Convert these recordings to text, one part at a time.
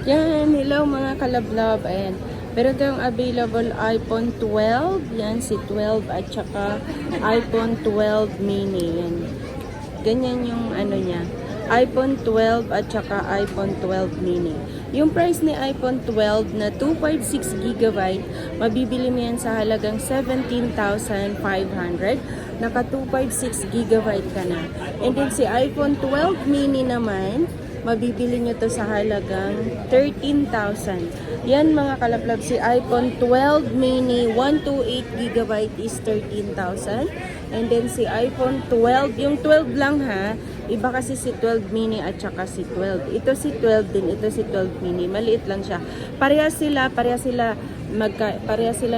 Yan, hello mga kalablab. Ayan. Meron tayong available iPhone 12. Yan, si 12 at saka iPhone 12 mini. Yan. Ganyan yung ano niya. iPhone 12 at saka iPhone 12 mini. Yung price ni iPhone 12 na 256GB, mabibili mo yan sa halagang 17,500. Naka 256GB ka na. And then si iPhone 12 mini naman, mabibili nyo to sa halagang 13,000. Yan mga kalablab, si iPhone 12 mini 128GB is 13,000. And then si iPhone 12, yung 12 lang ha, iba kasi si 12 mini at saka si 12. Ito si 12 din, ito si 12 mini. Maliit lang siya. Pareha sila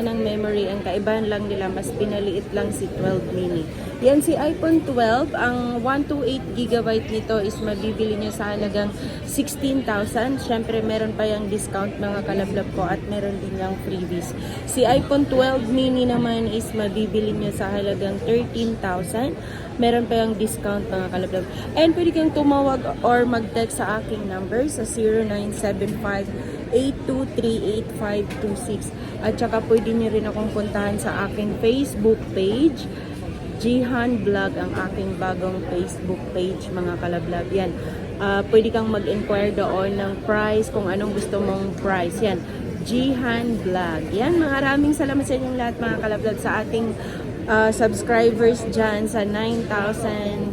ng memory. Ang kaibahan lang nila, mas pinaliit lang si 12 mini. Yan si iPhone 12, ang 128GB nito is mabibili nyo sa halagang 16,000. Syempre meron pa yung discount mga kalablab ko at meron din yung freebies. Si iPhone 12 mini naman is mabibili nyo sa halagang 13,000. Meron pa yung discount mga kalablab. And pwede kang tumawag or mag-text sa aking number sa 0975-823-8526. At saka pwede nyo rin akong puntahan sa aking Facebook page. Jihan Vlog ang aking bagong Facebook page mga kalablab. Yan. Pwede kang mag-inquire doon ng price, kung anong gusto mong price. Yan. Jihan Vlog. Yan. Maraming salamat sa inyong lahat mga kalablab sa ating subscribers dyan sa 9,500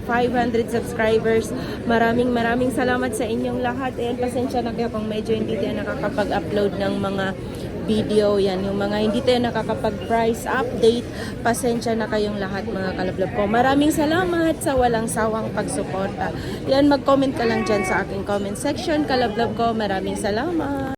subscribers. Maraming salamat sa inyong lahat. Ayan, pasensya na kayo kung medyo hindi tayo nakakapag-upload ng mga video. Yan, yung mga hindi tayo nakakapag-price update, pasensya na kayong lahat mga kalablab ko. Maraming salamat sa walang sawang pagsuporta. Yan, mag-comment ka lang dyan sa aking comment section, kalablab ko. Maraming salamat.